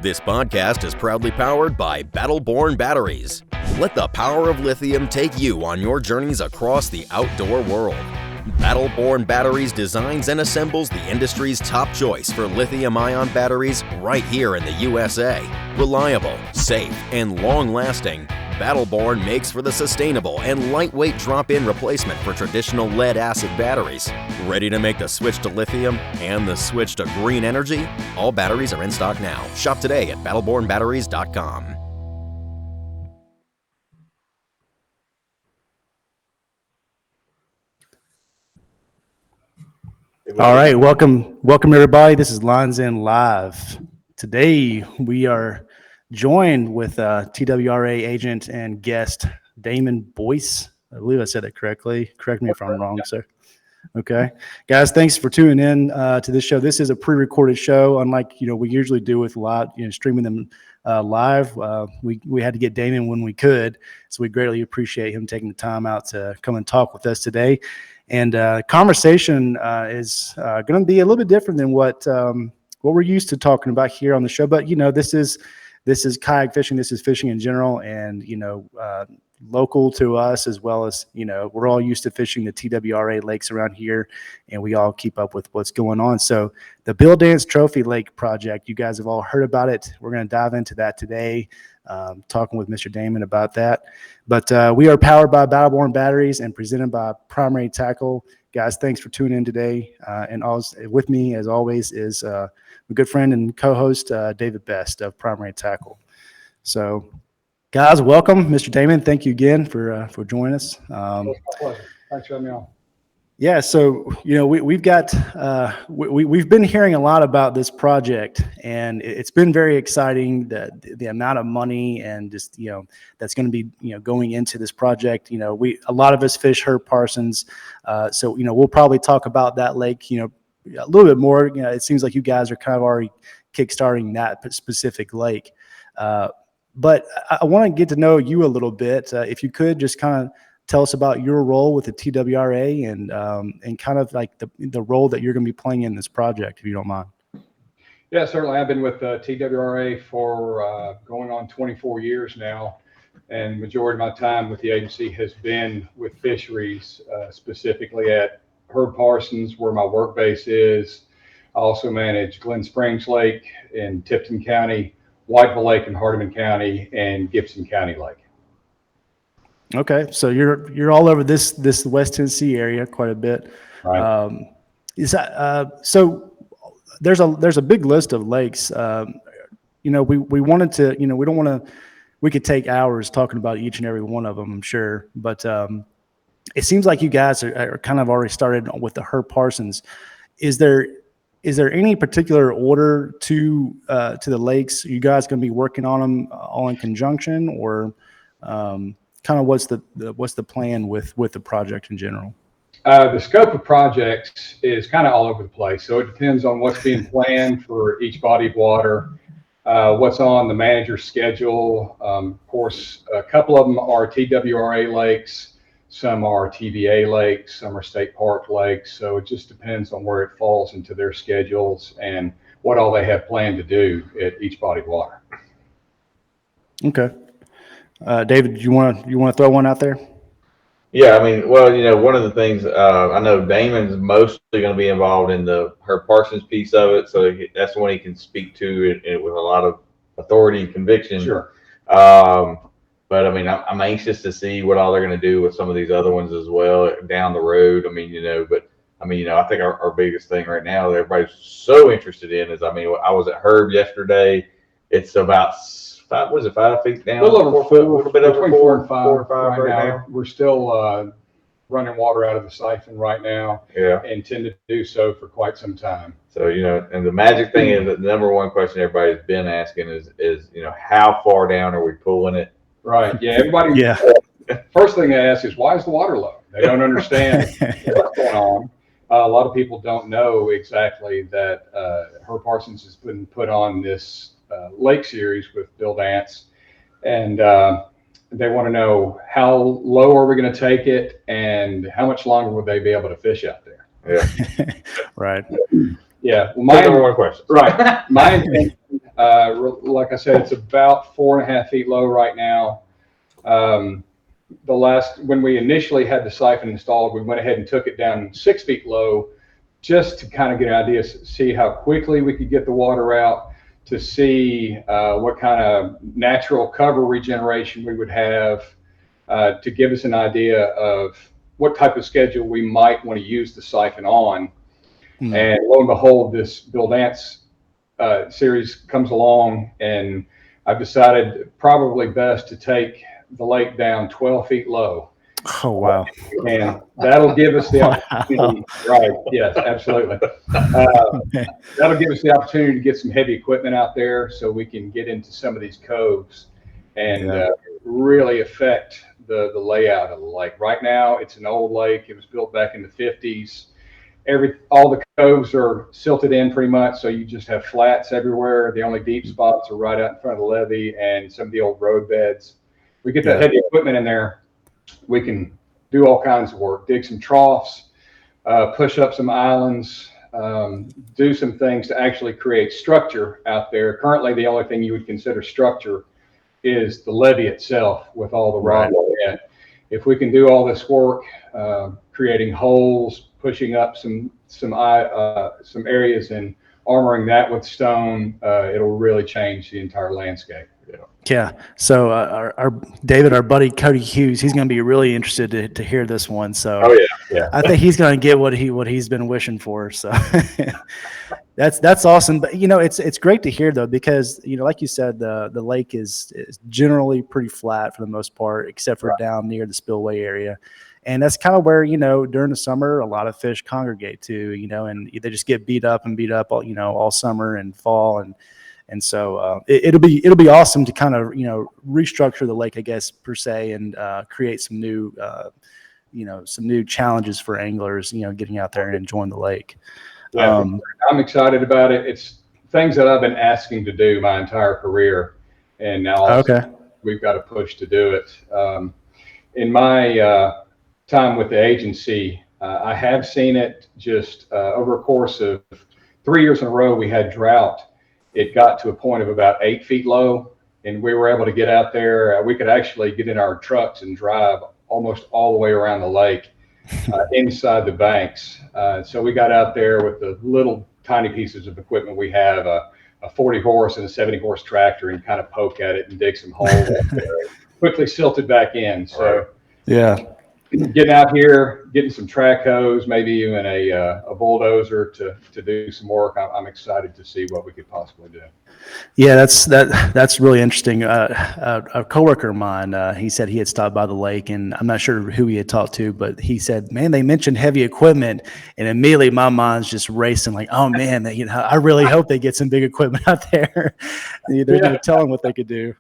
This podcast is proudly powered by Battle-Born Batteries. Let the power of lithium take you on your journeys across the outdoor world. Battle-Born Batteries designs and assembles the industry's top choice for lithium-ion batteries right here in the USA. Reliable, safe, and long-lasting, Battle-Born makes for the sustainable and lightweight drop-in replacement for traditional lead-acid batteries. Ready to make the switch to lithium and the switch to green energy? All batteries are in stock now. Shop today at battlebornbatteries.com. All right, welcome everybody. This is Lines In Live. Today we are joined with TWRA agent and guest Damon Boyce. I believe I said that correctly. Correct me if I'm wrong, sir. Okay, guys, thanks for tuning in to this show. This is a pre-recorded show, unlike we usually do with streaming them live. We had to get Damon when we could, so we greatly appreciate him taking the time out to come and talk with us today. And conversation is going to be a little bit different than what we're used to talking about here on the show. But this is kayak fishing. This is fishing in general, and local to us, as well as we're all used to fishing the TWRA lakes around here, and we all keep up with what's going on. So the Bill Dance Trophy Lake project, you guys have all heard about it. We're going to dive into that today. Talking with Mr. Damon about that. But we are powered by Battle-Born Batteries and presented by Primary Tackle. Guys, thanks for tuning in today. And with me, as always, is my good friend and co-host, David Best of Primary Tackle. So, guys, welcome. Mr. Damon, thank you again for joining us. It's my pleasure. Thanks for having me on. Yeah, so we've got we've been hearing a lot about this project, and it's been very exciting. The amount of money and just that's going to be going into this project. A lot of us fish Herb Parsons, so we'll probably talk about that lake a little bit more. It seems like you guys are kind of already kickstarting that specific lake, but I want to get to know you a little bit. If you could just kind of tell us about your role with the TWRA and kind of like the role that you're going to be playing in this project, if you don't mind. Yeah, certainly. I've been with TWRA for going on 24 years now, and majority of my time with the agency has been with fisheries, specifically at Herb Parsons, where my work base is. I also manage Glen Springs Lake in Tipton County, Whiteville Lake in Hardeman County, and Gibson County Lake. Okay, so you're all over this West Tennessee area quite a bit. Right. Is that so? There's a big list of lakes. We wanted to. We don't want to. We could take hours talking about each and every one of them, I'm sure. But it seems like you guys are kind of already started with the Herb Parsons. Is there any particular order to the lakes? Are you guys going to be working on them all in conjunction, or kind of what's the plan with the project in general? The scope of projects is kind of all over the place. So it depends on what's being planned for each body of water, what's on the manager's schedule. Of course, a couple of them are TWRA lakes, some are TVA lakes, some are state park lakes. So it just depends on where it falls into their schedules and what all they have planned to do at each body of water. Okay. David, you want to throw one out there? Yeah, I mean, well, one of the things I know Damon's mostly going to be involved in the Herb Parsons piece of it, so that's the one he can speak to it with a lot of authority and conviction. Sure. Um, but I mean, I'm anxious to see what all they're going to do with some of these other ones as well down the road. I mean, but I mean, I think our biggest thing right now that everybody's so interested in is, I mean, I was at Herb yesterday. It's about 5 feet down? A little over 4 foot, a little bit over between 4 and 5 4 or 5 right now. We're still running water out of the siphon right now. Yeah. And intend to do so for quite some time. So, and the magic thing is that the number one question everybody's been asking is, how far down are we pulling it? Right. Yeah. Everybody. Yeah. First thing they ask is, why is the water low? They don't understand what's going on. A lot of people don't know exactly that Herb Parsons has been put on this lake series with Bill Dance, and they want to know how low are we going to take it, and how much longer will they be able to fish out there? Yeah. Right. Yeah. Well, My number one question. Right. My intention, like I said, it's about 4.5 feet low right now. When we initially had the siphon installed, we went ahead and took it down 6 feet low, just to kind of get an idea, see how quickly we could get the water out, to see what kind of natural cover regeneration we would have, to give us an idea of what type of schedule we might want to use the siphon on. And lo and behold, this Bill Dance series comes along, and I've decided probably best to take the lake down 12 feet low. Oh, wow. And that'll give us the opportunity. Right. Yes, absolutely. That'll give us the opportunity to get some heavy equipment out there so we can get into some of these coves and really affect the layout of the lake. Right now, it's an old lake. It was built back in the 50s. All the coves are silted in pretty much, so you just have flats everywhere. The only deep spots are right out in front of the levee and some of the old road beds. We get that heavy equipment in there, we can do all kinds of work, dig some troughs, push up some islands, do some things to actually create structure out there. Currently, the only thing you would consider structure is the levee itself with all the rock. Right. If we can do all this work, creating holes, pushing up some areas and armoring that with stone, it'll really change the entire landscape. Yeah. So our David, our buddy Cody Hughes, he's going to be really interested to hear this one. So I think he's going to get what he's been wishing for. So that's awesome. But it's great to hear though, because like you said, the lake is generally pretty flat for the most part, except for down near the spillway area. And that's kind of where, during the summer, a lot of fish congregate to, and they just get beat up all summer and fall. And so it'll be awesome to kind of, restructure the lake, I guess, per se, and create some new challenges for anglers, getting out there and enjoying the lake. Yeah, I'm excited about it. It's things that I've been asking to do my entire career. And now we've got to push to do it. In my time with the agency, I have seen it just over a course of 3 years in a row. We had drought. It got to a point of about 8 feet low, and we were able to get out there. We could actually get in our trucks and drive almost all the way around the lake inside the banks. So we got out there with the little tiny pieces of equipment we have, a 40 horse and a 70 horse tractor, and kind of poke at it and dig some holes out there. Quickly silted back in. So getting out here, getting some track hose, maybe even a bulldozer to do some work. I'm excited to see what we could possibly do. Yeah, that's really interesting. A coworker of mine, he said he had stopped by the lake, and I'm not sure who he had talked to, but he said, "Man, they mentioned heavy equipment," and immediately my mind's just racing, like, "Oh man, I really hope they get some big equipment out there." They're going to tell them what they could do.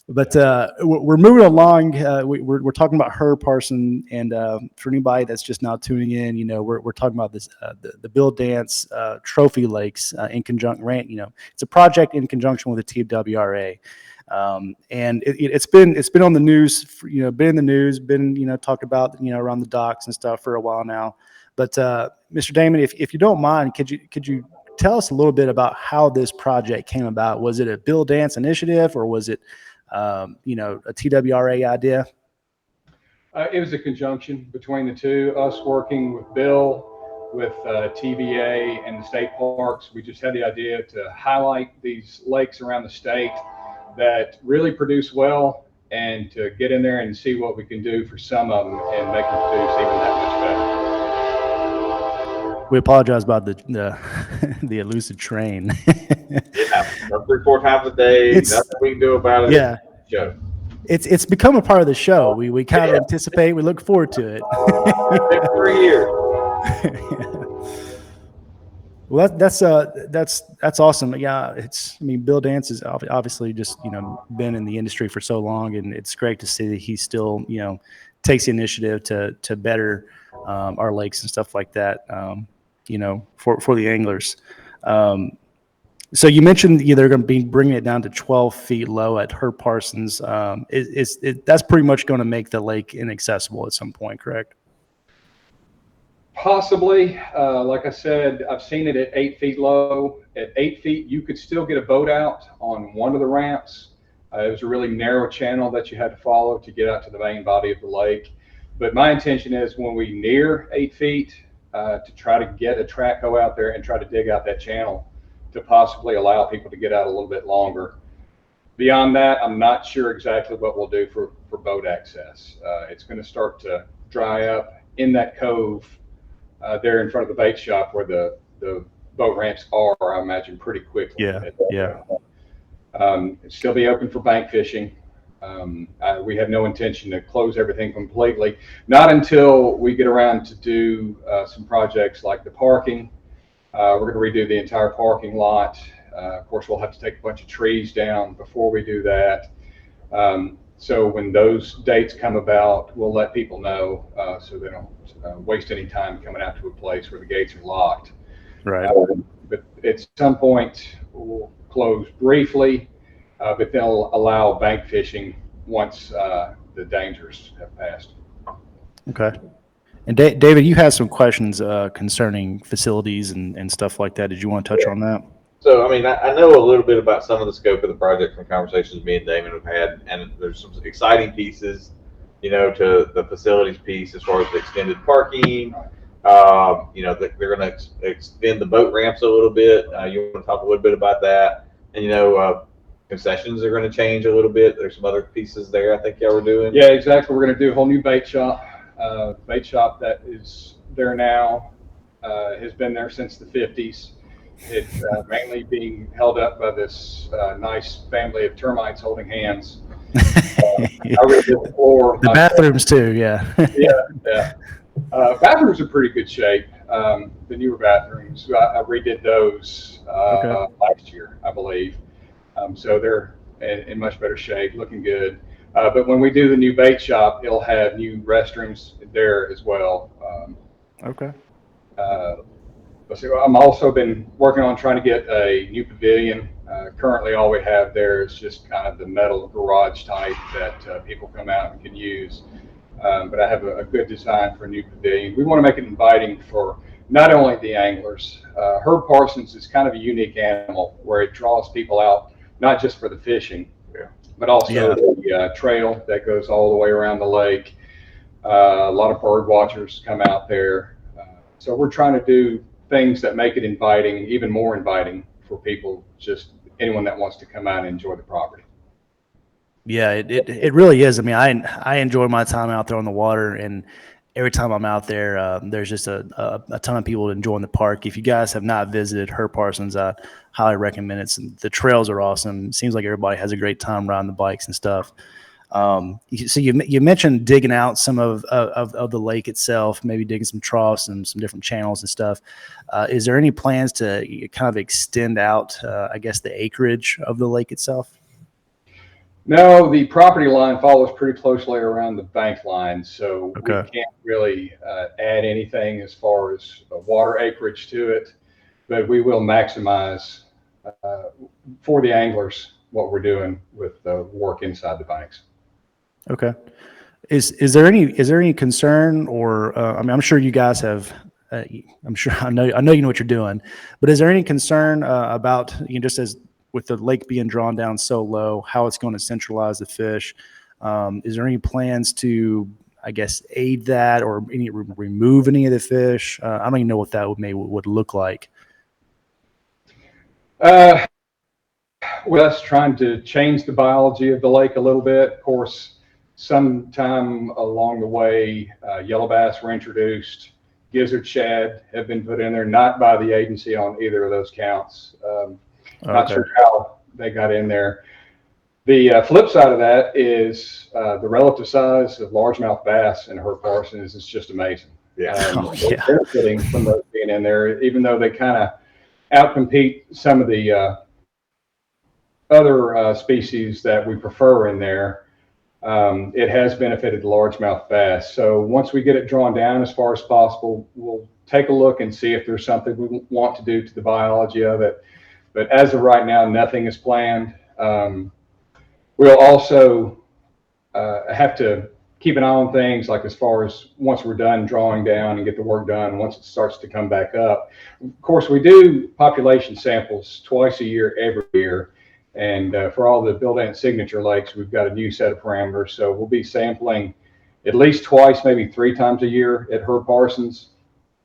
But we're moving along. We're talking about Herb Parsons, and for anybody that's just now tuning in, we're talking about this the Bill Dance Trophy Lakes in conjunction. It's a project in conjunction with the TWRA, and it's been on the news. Been in the news, been talked about around the docks and stuff for a while now. But Mr. Damon, if you don't mind, could you tell us a little bit about how this project came about? Was it a Bill Dance initiative, or was it a TWRA idea? It was a conjunction between the two, us working with Bill, with TVA and the state parks. We just had the idea to highlight these lakes around the state that really produce well, and to get in there and see what we can do for some of them and make them produce even that much better. We apologize about the the elusive train. Yeah, 3-4 times a day. Nothing we can do about it. Yeah. Show. It's become a part of the show. We kind of anticipate. We look forward to it. 3 years. Well, that's awesome. Yeah, I mean, Bill Dance has obviously just been in the industry for so long, and it's great to see that he still takes the initiative to better our lakes and stuff like that. For the anglers. So you mentioned they're going to be bringing it down to 12 feet low at Herb Parsons. That's pretty much going to make the lake inaccessible at some point, correct? Possibly. Like I said, I've seen it at 8 feet low. At 8 feet, you could still get a boat out on one of the ramps. It was a really narrow channel that you had to follow to get out to the main body of the lake. But my intention is when we near 8 feet, to try to get a track hoe out there and try to dig out that channel to possibly allow people to get out a little bit longer. Beyond that, I'm not sure exactly what we'll do for boat access. It's going to start to dry up in that cove there in front of the bait shop where the boat ramps are, I imagine, pretty quickly. Yeah. It'll still be open for bank fishing. We have no intention to close everything completely, not until we get around to do some projects like the parking. We're going to redo the entire parking lot. Of course, we'll have to take a bunch of trees down before we do that. So when those dates come about, we'll let people know so they don't waste any time coming out to a place where the gates are locked. Right. But at some point, we'll close briefly, but they'll allow bank fishing once the dangers have passed. Okay. And David, you had some questions concerning facilities and stuff like that. Did you want to touch on that? So, I mean, I know a little bit about some of the scope of the project from conversations me and Damon have had, and there's some exciting pieces, to the facilities piece as far as the extended parking. They're going to extend the boat ramps a little bit. You want to talk a little bit about that? And, concessions are going to change a little bit. There's some other pieces there I think y'all were doing. Yeah, exactly. We're going to do a whole new bait shop. Bait shop that is there now has been there since the 50s. It's mainly being held up by this nice family of termites holding hands. The bathrooms too, yeah. Yeah. Bathrooms are pretty good shape. The newer bathrooms, I redid those last year, I believe. So they're in much better shape, looking good. But when we do the new bait shop, it'll have new restrooms there as well. Okay. I'm also been working on trying to get a new pavilion. Currently, all we have there is just kind of the metal garage type that people come out and can use. But I have a good design for a new pavilion. We want to make it inviting for not only the anglers. Herb Parsons is kind of a unique animal where it draws people out, not just for the fishing, but also the trail that goes all the way around the lake. A lot of bird watchers come out there. So we're trying to do things that make it inviting, even more inviting for people, just anyone that wants to come out and enjoy the property. Yeah, it really is. I mean, I enjoy my time out there on the water, and every time I'm out there, there's just a ton of people enjoying the park. If you guys have not visited Herb Parsons, I highly recommend it. The trails are awesome. It seems like everybody has a great time riding the bikes and stuff. So you mentioned digging out some of the lake itself, maybe digging some troughs and some different channels and stuff. Is there any plans to kind of extend out, I guess, the acreage of the lake itself? No, the property line follows pretty closely around the bank line, so we can't really add anything as far as water acreage to it, but we will maximize for the anglers what we're doing with the work inside the banks. Okay. Is there any concern, or I mean, I'm sure you guys have. I know you know what you're doing, but is there any concern about just as with the lake being drawn down so low, how it's going to centralize the fish? Is there any plans to, I guess, aid that or remove any of the fish? I don't even know what that would look like. Well, that's trying to change the biology of the lake a little bit. Of course, sometime along the way, yellow bass were introduced. Gizzard shad have been put in there, not by the agency on either of those counts. Not sure how they got in there. The flip side of that is the relative size of largemouth bass in Herb Parsons is just amazing. Yeah. They're benefiting from those being in there, even though they kind of outcompete some of the other species that we prefer in there. It has benefited the largemouth bass. So once we get it drawn down as far as possible, we'll take a look and see if there's something we want to do to the biology of it. But as of right now, nothing is planned. We'll also have to keep an eye on things like as far as once we're done drawing down and get the work done, once it starts to come back up. Of course, we do population samples twice a year, every year. And for all the Bill Dance signature lakes, we've got a new set of parameters. So we'll be sampling at least twice, maybe 3 times a year at Herb Parsons.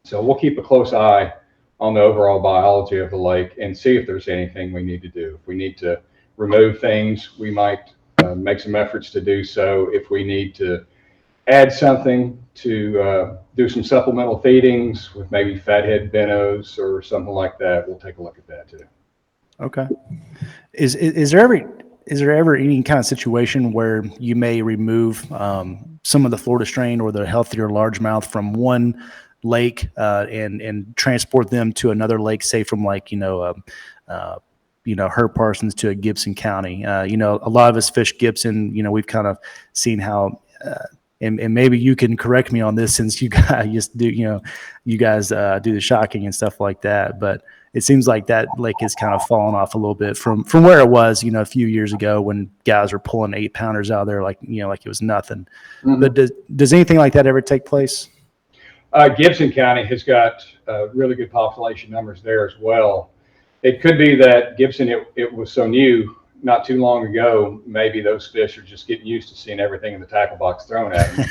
So we'll keep a close eye on the overall biology of the lake and see if there's anything we need to do. If we need to remove things, we might make some efforts to do so. If we need to add something to do some supplemental feedings with maybe fathead minnows or something like that, we'll take a look at that too. Okay. Is there ever any kind of situation where you may remove some of the Florida strain or the healthier largemouth from one lake and transport them to another lake, say from like Herb Parsons to a Gibson County? A lot of us fish Gibson. We've kind of seen how. And maybe you can correct me on this since you guys do do the shocking and stuff like that. But it seems like that lake has kind of fallen off a little bit from where it was, a few years ago when guys were pulling 8-pounders out of there like it was nothing. Mm-hmm. But does anything like that ever take place? Gibson County has got really good population numbers there as well. It could be that Gibson, it was so new not too long ago, maybe those fish are just getting used to seeing everything in the tackle box thrown at them.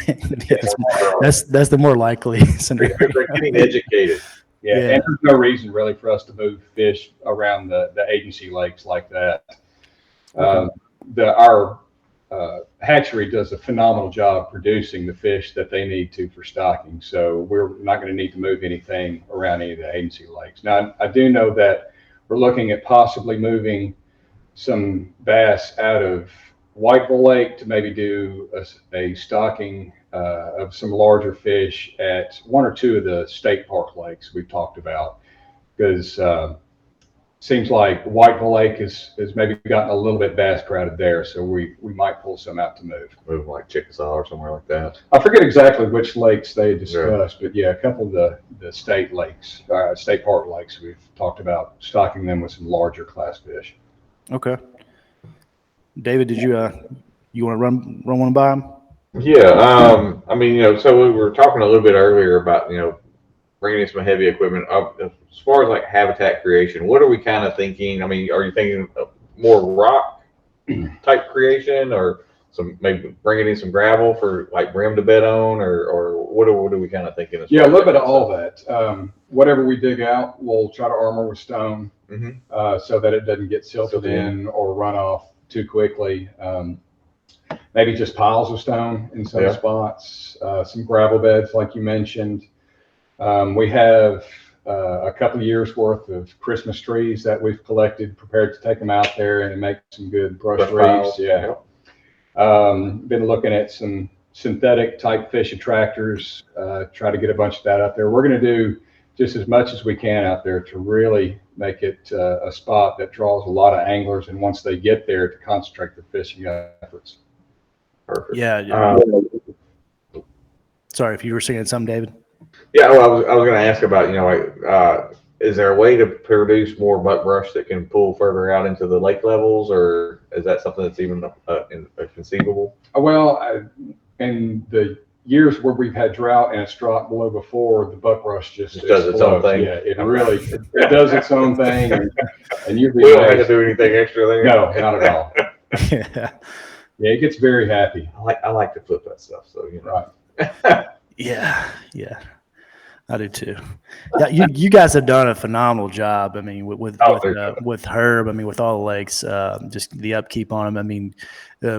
That's the more likely scenario. They're getting educated. Yeah, and there's no reason really for us to move fish around the agency lakes like that. Our hatchery does a phenomenal job producing the fish that they need to for stocking, so we're not going to need to move anything around any of the agency lakes. Now, I do know that we're looking at possibly moving some bass out of Whiteville Lake to maybe do a stocking of some larger fish at 1 or 2 of the state park lakes we've talked about, because seems like Whiteville Lake has maybe gotten a little bit bass crowded there, so we might pull some out to move like Chickasaw or somewhere like that. I forget exactly which lakes they discussed, but yeah, a couple of the state lakes, state park lakes, we've talked about stocking them with some larger class fish. Okay. David, did you want to run one by him? Yeah. So we were talking a little bit earlier about, bringing in some heavy equipment. As far as like habitat creation, what are we kind of thinking? Are you thinking of more rock type creation, or maybe bringing in some gravel for like brim to bed on, or what are we kind of thinking? Yeah, a little bit of all that. Whatever we dig out, we'll try to armor with stone, so that it doesn't get silted in or run off too quickly. Maybe just piles of stone in some spots, some gravel beds like you mentioned. We have a couple of years worth of Christmas trees that we've collected, prepared to take them out there and make some good brush reefs. Yeah. Been looking at some synthetic type fish attractors, try to get a bunch of that out there. We're going to do just as much as we can out there to really make it a spot that draws a lot of anglers, and once they get there, to concentrate their fishing efforts. Perfect. Yeah. Sorry, if you were saying something, David. Yeah, well, I was going to ask about, is there a way to produce more butt brush that can pull further out into the lake levels, or is that something that's even conceivable? Well, in the years where we've had drought and it's dropped below before, the butt brush just does its own thing. Yeah, it really it does its own thing, and you we don't have to do anything extra there. No, not at all. Yeah, it gets very happy. I like to flip that stuff. So Right. Yeah, yeah, I do too. Yeah, you guys have done a phenomenal job. I mean, with Herb. I mean, with all the lakes, just the upkeep on them. I mean,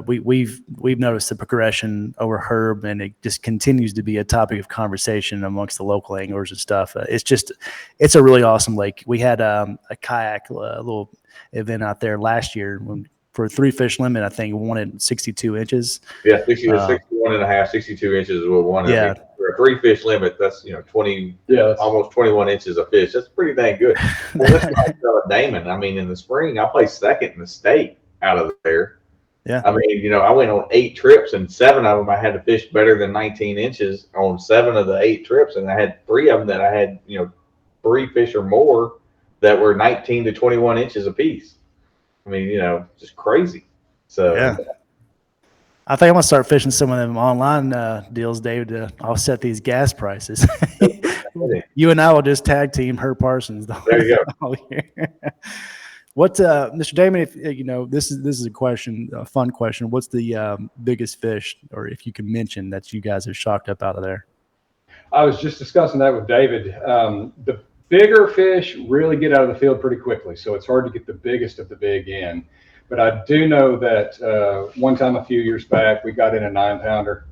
we've noticed the progression over Herb, and it just continues to be a topic of conversation amongst the local anglers and stuff. It's a really awesome lake. We had a kayak little event out there last year for a 3-fish limit. I think won at 62 inches. Yeah, 61 and a half, 62 inches is what one. Yeah. I mean, for a 3-fish limit, that's 20, almost 21 inches of fish. That's pretty dang good. Well, let's talk about Damon. I mean, in the spring, I placed second in the state out of there. Yeah. I mean, I went on 8 trips, and 7 of them I had to fish better than 19 inches on 7 of the 8 trips, and I had 3 of them that I had 3 fish or more that were 19 to 21 inches apiece. I mean, just crazy. So yeah. I think I'm gonna start fishing some of them online deals, David, to offset these gas prices. You and I will just tag team Herb Parsons. There you go. What, Mr. Damon? If this is a question, a fun question. What's the biggest fish, or if you can mention, that you guys have shocked up out of there? I was just discussing that with David. The bigger fish really get out of the field pretty quickly, so it's hard to get the biggest of the big in. But I do know that one time a few years back, we got in a 9-pounder.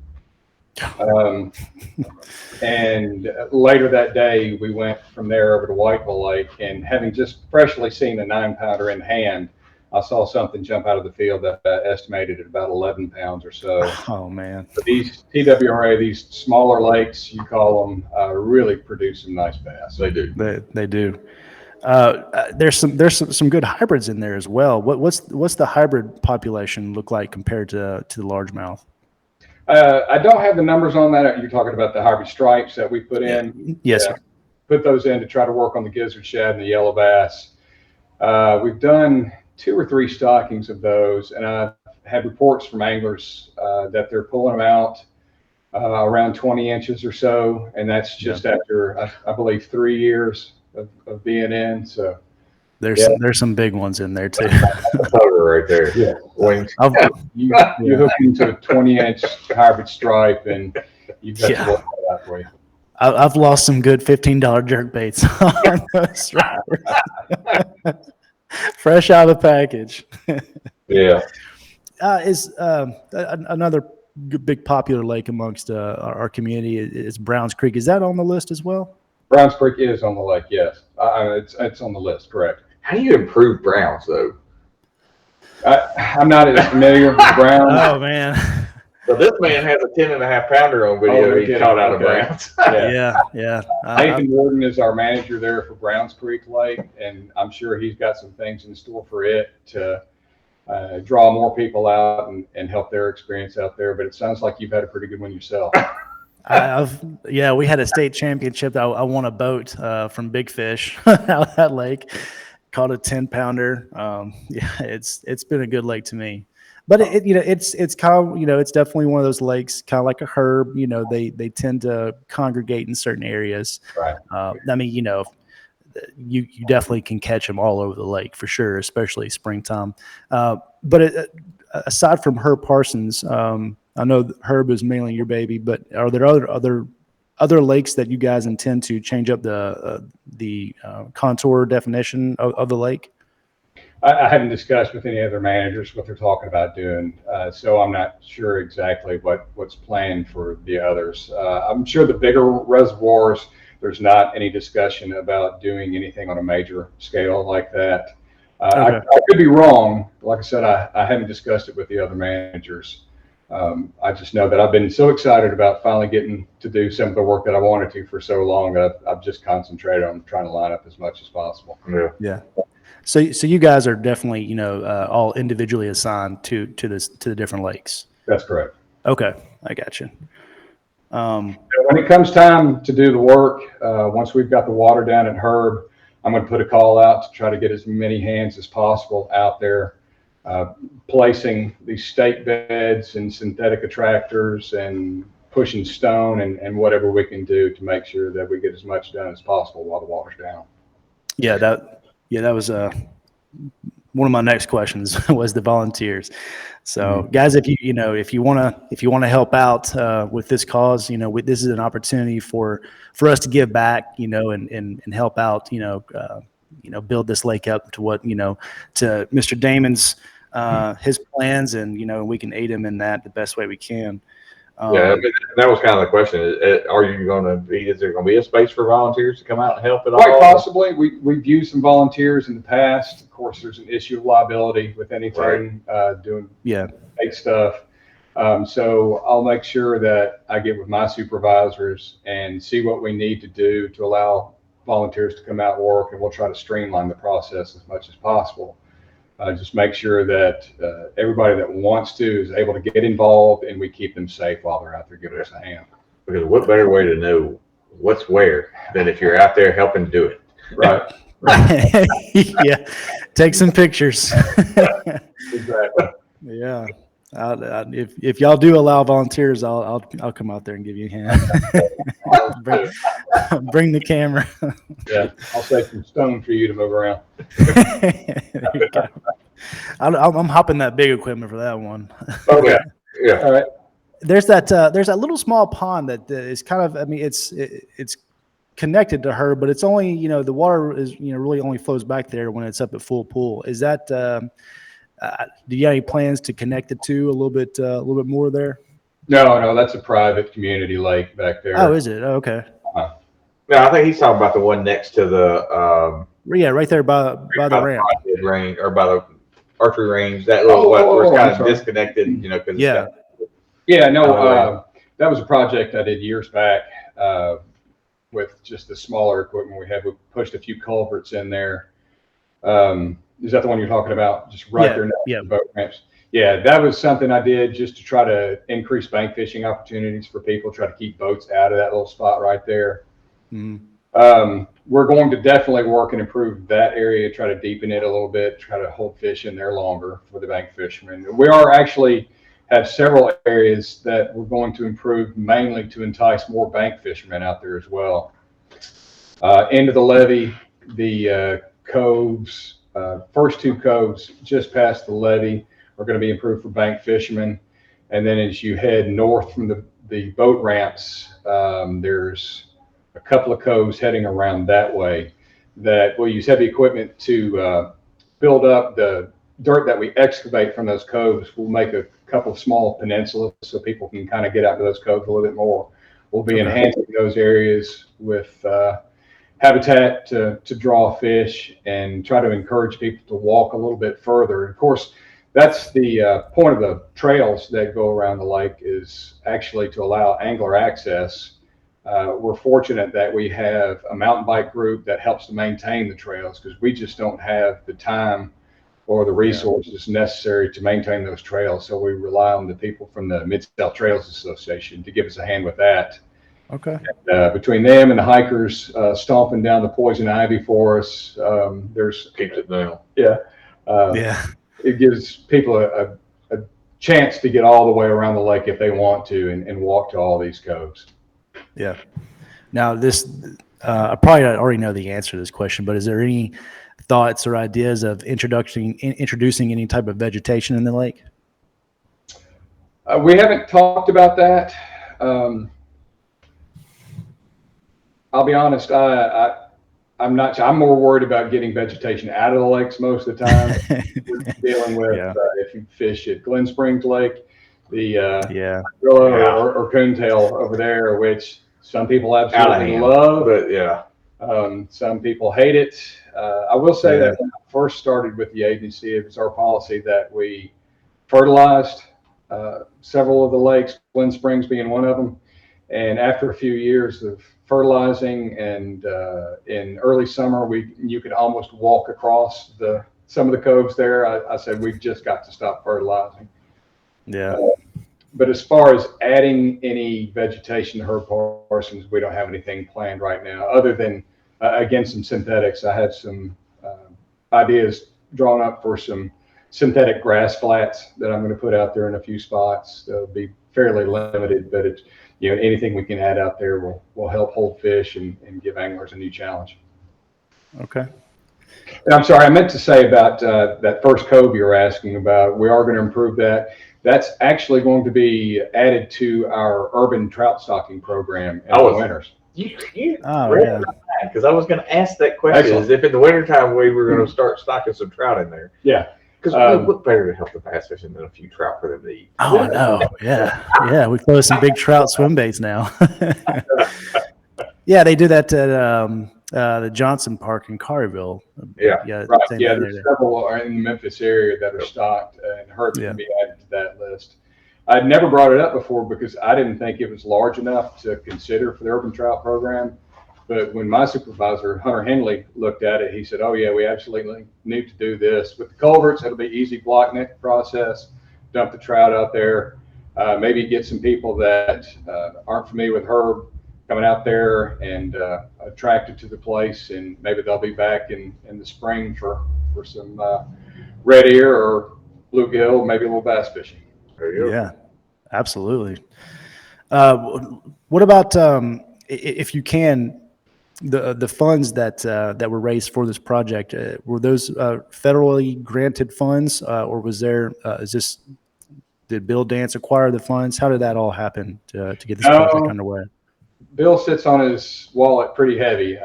And later that day, we went from there over to Whiteville Lake. And having just freshly seen a 9-pounder in hand, I saw something jump out of the field that I estimated at about 11 pounds or so. Oh, man. But these TWRA, these smaller lakes, you call them, really produce some nice bass. They do. They do. There's some good hybrids in there as well. What's the hybrid population look like compared to the largemouth? I don't have the numbers on that. You're talking about the hybrid stripes that we put in. Yes, sir. Put those in to try to work on the gizzard shad and the yellow bass. We've done 2 or 3 stockings of those, and I've had reports from anglers that they're pulling them out around 20 inches or so, and that's just after I believe 3 years of being in. So there's some big ones in there too. Right there. Yeah. You hook into a 20-inch hybrid stripe, and you've got to work that out for you. I've lost some good $15 jerk baits on those stripers. Fresh out of the package. Yeah. Is another big popular lake amongst our community is Browns Creek. Is that on the list as well? Browns Creek is on the lake, yes. It's on the list, correct. How do you improve Browns, though? I'm not as familiar with Browns. Oh, man. So this man has a 10.5-pounder on video he caught out of Browns. Yeah. Nathan Warden is our manager there for Browns Creek Lake, and I'm sure he's got some things in store for it to draw more people out and help their experience out there. But it sounds like you've had a pretty good one yourself. We had a state championship. I won a boat from Big Fish out of that lake. Caught a 10-pounder. It's been a good lake to me. But it's kind of, it's definitely one of those lakes, kind of like a Herb. They tend to congregate in certain areas. Right. I mean, you definitely can catch them all over the lake for sure, especially springtime. But aside from Herb Parsons, I know Herb is mainly your baby, but are there other lakes that you guys intend to change up the contour definition of the lake? I haven't discussed with any other managers what they're talking about doing, so I'm not sure exactly what's planned for the others. I'm sure the bigger reservoirs, there's not any discussion about doing anything on a major scale like that. Okay. I could be wrong. Like I said, I haven't discussed it with the other managers. I just know that I've been so excited about finally getting to do some of the work that I wanted to for so long that I've just concentrated on trying to line up as much as possible. Yeah. So you guys are definitely, all individually assigned to the different lakes. That's correct. Okay, I got you. When it comes time to do the work, once we've got the water down at Herb, I'm going to put a call out to try to get as many hands as possible out there, placing these stake beds and synthetic attractors and pushing stone and whatever we can do to make sure that we get as much done as possible while the water's down. Yeah, that was one of my next questions was the volunteers. So guys, if you want to help out with this cause, this is an opportunity for us to give back, and help out, build this lake up to what, to Mr. Damon's his plans, and we can aid him in that the best way we can. Yeah, I mean, that was kind of the question. Are you going to be? Is there going to be a space for volunteers to come out and help at all? Quite possibly. We've used some volunteers in the past. Of course, there's an issue of liability with anything doing fake stuff. So I'll make sure that I get with my supervisors and see what we need to do to allow volunteers to come out and work, and we'll try to streamline the process as much as possible. Just make sure that everybody that wants to is able to get involved, and we keep them safe while they're out there giving us a hand. Because what better way to know what's where than if you're out there helping do it? Right. Yeah. Take some pictures. Exactly. Yeah. If y'all do allow volunteers, I'll come out there and give you a hand. bring the camera. Yeah, I'll save some stone for you to move around. I'm hopping that big equipment for that one. Okay. Yeah. All right. There's that little small pond that is kind of, it's connected to her, but it's only, the water is, really only flows back there when it's up at full pool. Is that, do you have any plans to connect the two a little bit more there? No, that's a private community lake back there. Oh, is it? Oh, okay. No, I think he's talking about the one next to the right there by the ramp range, or by the archery range. That little where it's kind of disconnected, because that was a project I did years back with just the smaller equipment we had. We pushed a few culverts in there. Is that the one you're talking about? Just right there next to the boat ramps. Yeah, that was something I did just to try to increase bank fishing opportunities for people, try to keep boats out of that little spot right there. Mm-hmm. We're going to definitely work and improve that area, try to deepen it a little bit, try to hold fish in there longer for the bank fishermen. We are actually have several areas that we're going to improve, mainly to entice more bank fishermen out there as well. Into the levee, the coves, first two coves just past the levee are going to be improved for bank fishermen. And then as you head north from the boat ramps, there's a couple of coves heading around that way that we'll use heavy equipment to build up the dirt that we excavate from those coves. We'll make a couple of small peninsulas so people can kind of get out to those coves a little bit more. We'll be enhancing those areas with habitat to draw fish and try to encourage people to walk a little bit further. Of course, that's the point of the trails that go around the lake, is actually to allow angler access. We're fortunate that we have a mountain bike group that helps to maintain the trails, because we just don't have the time or the resources necessary to maintain those trails. So we rely on the people from the Mid-South Trails Association to give us a hand with that. Okay. And, between them and the hikers stomping down the poison ivy for us, there's keeps it down. It gives people a chance to get all the way around the lake if they want to, and walk to all these coves. Yeah. Now I probably already know the answer to this question, but is there any thoughts or ideas of introducing any type of vegetation in the lake? We haven't talked about that. I'll be honest. I'm not. I'm more worried about getting vegetation out of the lakes most of the time. We're dealing with if you fish at Glen Springs Lake, the or coontail over there, which some people absolutely love, but some people hate it. I will say that when I first started with the agency, it was our policy that we fertilized several of the lakes, Glen Springs being one of them. And after a few years of fertilizing, and in early summer, you could almost walk across some of the coves there. I said, we've just got to stop fertilizing. Yeah. But as far as adding any vegetation to herb parsons, we don't have anything planned right now, other than, again, some synthetics. I have some ideas drawn up for some synthetic grass flats that I'm going to put out there in a few spots. They'll be fairly limited, but it's, anything we can add out there will help hold fish and give anglers a new challenge. Okay. And I'm sorry, I meant to say about that first cove you were asking about. We are going to improve that. That's actually going to be added to our urban trout stocking program in the winters. You Oh, read yeah. because I was going to ask that question. Excellent. As if in the wintertime we were going to start stocking some trout in there. Yeah. Because what better to help the bass fishing than a few trout for them to eat? Oh, I know. Yeah. Yeah. We close some big trout swim baits now. Yeah. They do that at the Johnson Park in Carterville. Yeah. Yeah. Right. Same Yeah. thing There's there. several in the Memphis area that are stocked, and herds Yeah. can be added to that list. I'd never brought it up before because I didn't think it was large enough to consider for the urban trout program. But when my supervisor, Hunter Henley, looked at it, he said, oh, yeah, we absolutely need to do this. With the culverts, it'll be easy block net process, dump the trout out there, maybe get some people that aren't familiar with herb coming out there and attracted to the place, and maybe they'll be back in the spring for some red ear or bluegill, maybe a little bass fishing. There you go. Yeah, absolutely. What about if you can, the funds that were raised for this project, were those federally granted funds, or was there did Bill Dance acquire the funds? How did that all happen to get this project underway? Bill sits on his wallet pretty heavy.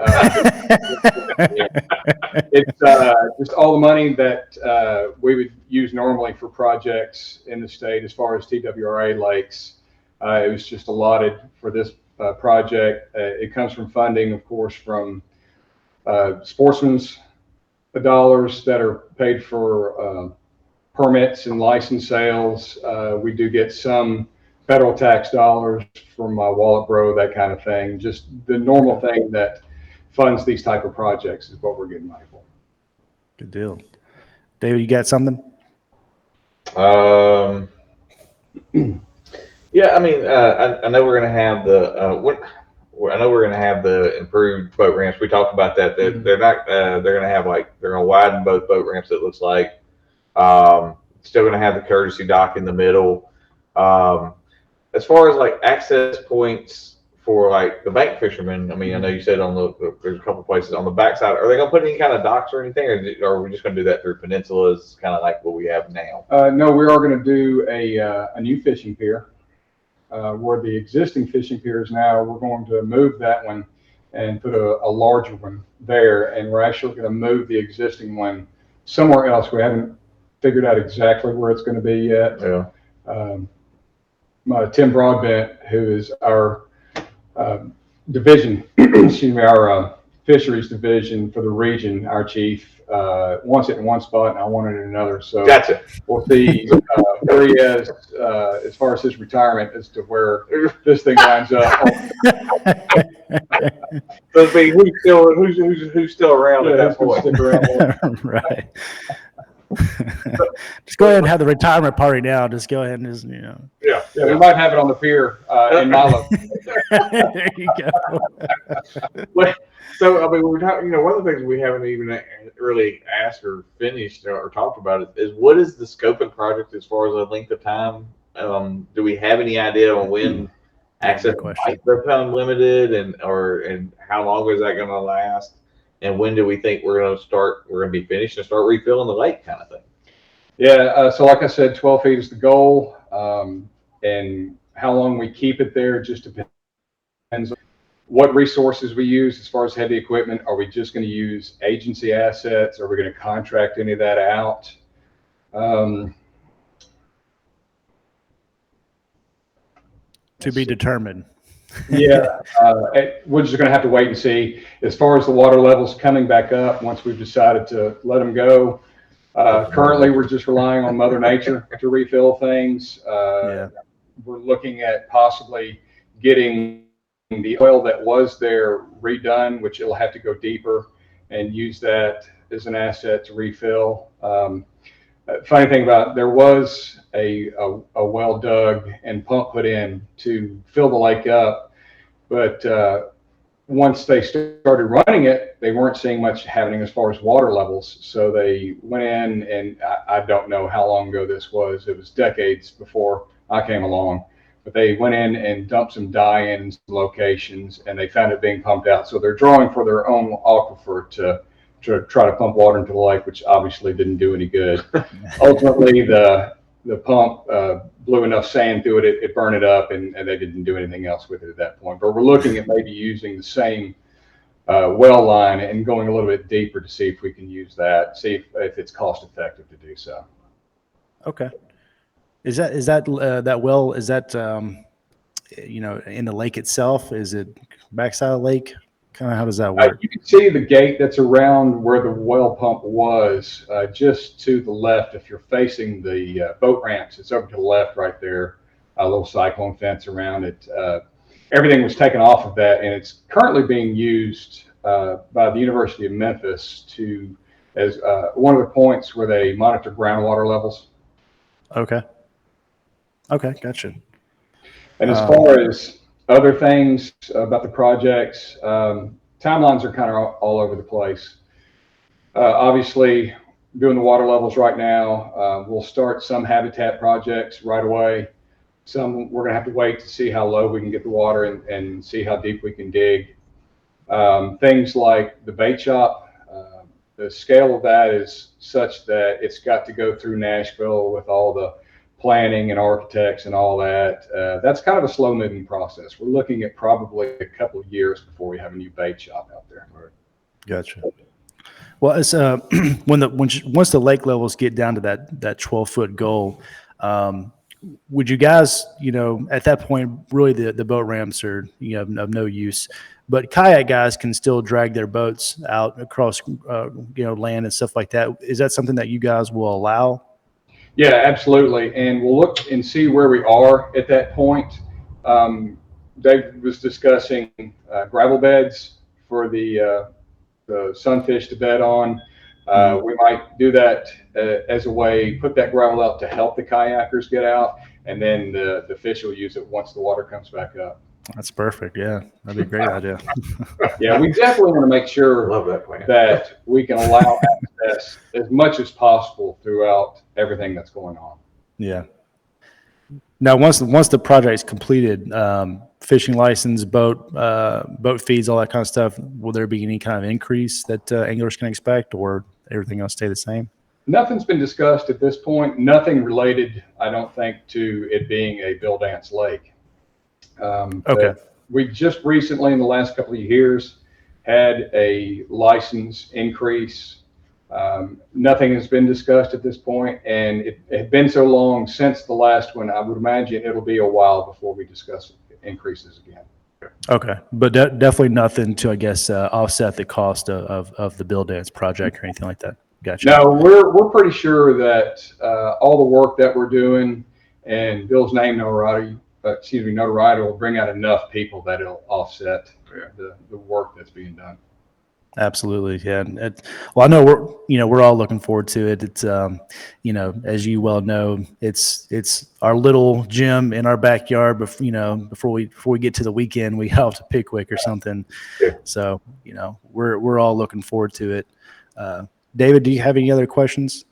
It's just all the money that we would use normally for projects in the state as far as TWRA lakes. It was just allotted for this project. It comes from funding, of course, from sportsmen's dollars that are paid for permits and license sales. We do get some federal tax dollars from Wallet Bro, that kind of thing. Just the normal thing that funds these type of projects is what we're getting money for. Good deal. David, you got something? Yeah, I mean, I know we're going to have I know we're going to have the improved boat ramps. We talked about that. They're not. They're going to have they're going to widen both boat ramps. It looks like. Still going to have the courtesy dock in the middle. As far as access points for the bank fishermen, I mean, I know you said there's a couple places on the backside. Are they going to put any kind of docks or anything, or are we just going to do that through peninsulas, kind of like what we have now? No, we are going to do a new fishing pier. Where the existing fishing pier is now, we're going to move that one and put a larger one there, and we're actually going to move the existing one somewhere else. We haven't figured out exactly where it's going to be yet. Yeah. Tim Broadbent, who is our division, excuse me, our fisheries division for the region, our chief, wants it in one spot and I want it in another. So Gotcha. We'll see where he is as far as his retirement as to where this thing lines up. So who's still around at that point? Stick around. Right. Just go ahead and have the retirement party now. Just go ahead and Yeah, we might have it on the pier in Milo. There you go. So, I mean, we're talking, one of the things we haven't even really asked or finished or talked about is what is the scope of the project as far as the length of time? Do we have any idea on when access might become limited and how long is that going to last? And when do we think we're going to be finished and start refilling the lake kind of thing? Yeah, so like I said, 12 feet is the goal. And how long we keep it there just depends on what resources we use as far as heavy equipment. Are we just going to use agency assets? Are we going to contract any of that out? To be determined. Yeah, we're just going to have to wait and see. As far as the water levels coming back up, once we've decided to let them go, currently we're just relying on Mother Nature to refill things. We're looking at possibly getting the oil that was there redone, which it'll have to go deeper and use that as an asset to refill. Funny thing about there was a well dug and pump put in to fill the lake up, but once they started running it, they weren't seeing much happening as far as water levels. So they went in, and I don't know how long ago this was. It was decades before I came along, but they went in and dumped some dye in locations, and they found it being pumped out. So they're drawing for their own aquifer to to try to pump water into the lake, which obviously didn't do any good. Ultimately, the pump blew enough sand through it, it burned it up, and they didn't do anything else with it at that point. But we're looking at maybe using the same well line and going a little bit deeper to see if we can use that, see if it's cost effective to do so. Okay. Is that well, is that, in the lake itself? Is it backside of the lake? Kind of how does that work? You can see the gate that's around where the well pump was, just to the left. If you're facing the boat ramps, it's over to the left right there, a little cyclone fence around it. Everything was taken off of that, and it's currently being used by the University of Memphis as one of the points where they monitor groundwater levels. Okay, gotcha. And as far as other things about the projects, timelines are kind of all over the place. Obviously, doing the water levels right now, we'll start some habitat projects right away. Some we're going to have to wait to see how low we can get the water and see how deep we can dig. Things like the bait shop, the scale of that is such that it's got to go through Nashville with all the planning and architects and all that. That's kind of a slow moving process. We're looking at probably a couple of years before we have a new bait shop out there. Gotcha. Well, it's once the lake levels get down to that 12-foot goal, would you guys, at that point, really the boat ramps are of no use, but kayak guys can still drag their boats out across land and stuff like that. Is that something that you guys will allow? Yeah, absolutely. And we'll look and see where we are at that point. Dave was discussing gravel beds for the sunfish to bed on. We might do that as a way, put that gravel out to help the kayakers get out, and then the fish will use it once the water comes back up. That's perfect. Yeah, that'd be a great idea. Yeah, we definitely want to make sure that we can allow access as much as possible throughout everything that's going on. Yeah. Now, once the project is completed, fishing license, boat fees, all that kind of stuff, will there be any kind of increase that anglers can expect, or everything else stay the same? Nothing's been discussed at this point. Nothing related, I don't think, to it being a Bill Dance lake. Okay. We just recently, in the last couple of years, had a license increase. Nothing has been discussed at this point, and it had been so long since the last one. I would imagine it'll be a while before we discuss increases again. Okay, but definitely nothing to, I guess, offset the cost of the Bill Dance project or anything like that. Gotcha. No, we're pretty sure that all the work that we're doing and Bill's name notoriety will bring out enough people that it'll offset the work that's being done. Absolutely, yeah. Well, I know we're all looking forward to it. It's as you well know, it's our little gym in our backyard. Before we get to the weekend, we have to Pickwick or something. Yeah. So we're all looking forward to it. David, do you have any other questions?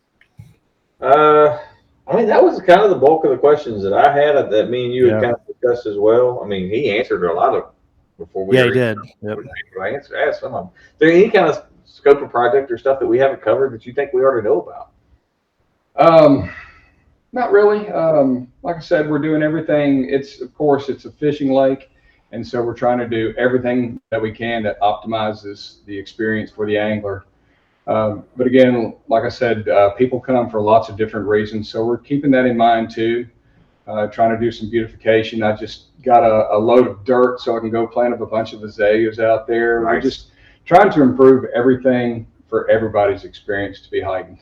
I mean, that was kind of the bulk of the questions that I had that me and you had kind of discussed as well. I mean, he answered a lot of before we. Yeah, he did. Yep. I asked some of them. Is there any kind of scope of project or stuff that we haven't covered that you think we already know about? Not really. Like I said, we're doing everything. It's a fishing lake, and so we're trying to do everything that we can that optimizes the experience for the angler. But again, like I said, people come for lots of different reasons, so we're keeping that in mind too. Trying to do some beautification. I just got a load of dirt so I can go plant up a bunch of azaleas out there. Nice. We're just trying to improve everything for everybody's experience to be heightened.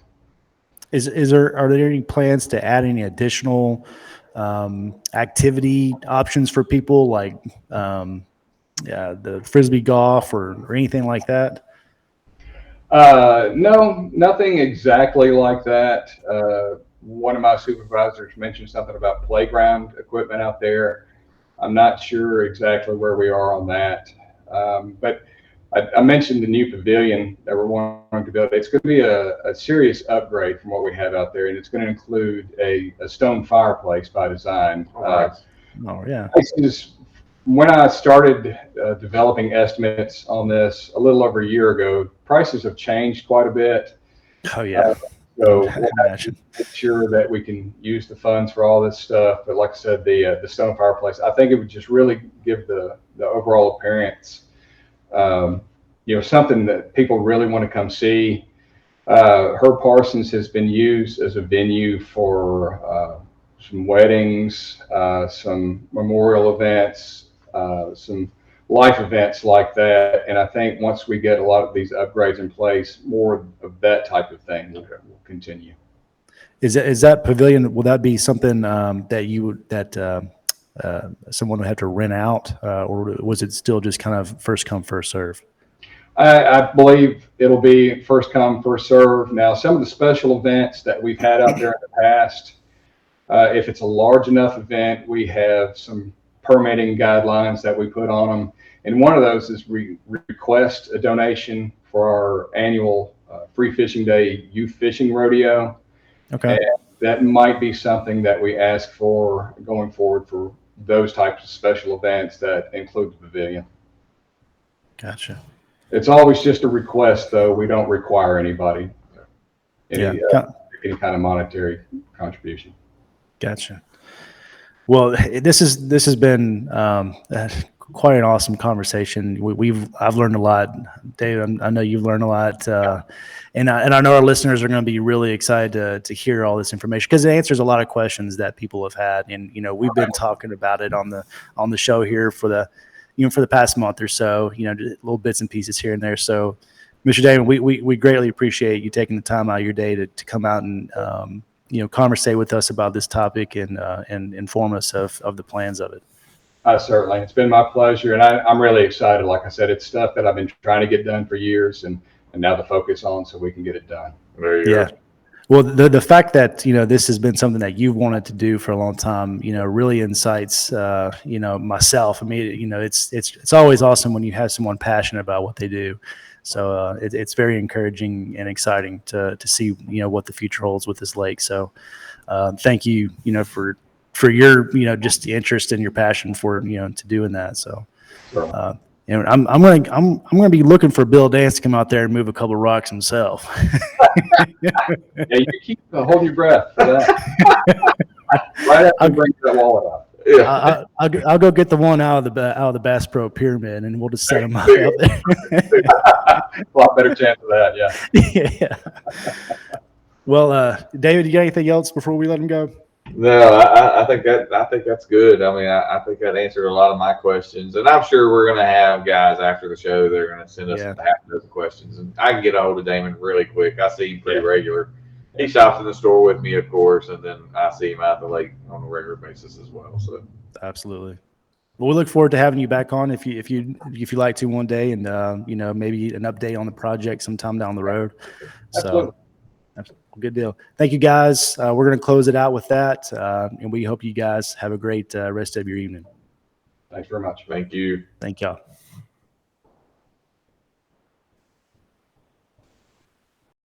Are there any plans to add any additional activity options for people, like the frisbee golf or anything like that? No, nothing exactly like that. One of my supervisors mentioned something about playground equipment out there. I'm not sure exactly where we are on that. But I mentioned the new pavilion that we're wanting to build. It's going to be a serious upgrade from what we have out there, and it's going to include a stone fireplace by design. Oh, yeah. Places when I started developing estimates on this a little over a year ago, prices have changed quite a bit. Oh yeah. So I we'll have to imagine. make sure that we can use the funds for all this stuff. But like I said, the stone fireplace, I think it would just really give the overall appearance, something that people really want to come see. Herb Parsons has been used as a venue for some weddings, some memorial events, some life events like that. And I think once we get a lot of these upgrades in place, more of that type of thing will continue. Is that pavilion? Will that be something someone would have to rent out, or was it still just kind of first come first serve? I believe it'll be first come, first serve. Now, some of the special events that we've had out there in the past, if it's a large enough event, we have some permitting guidelines that we put on them. And one of those is we request a donation for our annual Free Fishing Day youth fishing rodeo. Okay. And that might be something that we ask for going forward for those types of special events that include the pavilion. Gotcha. It's always just a request, though. We don't require any kind of monetary contribution. Gotcha. Well, this has been quite an awesome conversation. I've learned a lot, Dave. I know you've learned a lot, and I know our listeners are going to be really excited to hear all this information because it answers a lot of questions that people have had. And we've been talking about it on the show here for the past month or so. Little bits and pieces here and there. So, Mr. Damon, we greatly appreciate you taking the time out of your day to come out and conversate with us about this topic and inform us of the plans of it. Certainly. It's been my pleasure. And I'm really excited. Like I said, it's stuff that I've been trying to get done for years and now the focus on so we can get it done. There you go. Well, the fact that, this has been something that you've wanted to do for a long time, really incites, myself. I mean, it's always awesome when you have someone passionate about what they do. So it's very encouraging and exciting to see, what the future holds with this lake. So thank you, for your, just the interest and your passion for, to doing that. So, Sure. I'm gonna be looking for Bill Dance to come out there and move a couple of rocks himself. Yeah, you keep hold your breath for that. Right after you bring that wallet up. Yeah. I'll go get the one out of the Bass Pro Pyramid, and we'll just set them up out there. A lot better chance of that, yeah. Yeah. Well, David, you got anything else before we let him go? No, I think that's good. I mean, I think that answered a lot of my questions, and I'm sure we're going to have guys after the show. They're going to send us half a dozen questions, and I can get a hold of Damon really quick. I see him pretty regular. He shops in the store with me, of course, and then I see him out the lake on a regular basis as well. So absolutely. Well, we look forward to having you back on if you like to one day, and maybe an update on the project sometime down the road. Absolutely. So, good deal. Thank you, guys. We're going to close it out with that, and we hope you guys have a great rest of your evening. Thanks very much. thank you. Thank y'all.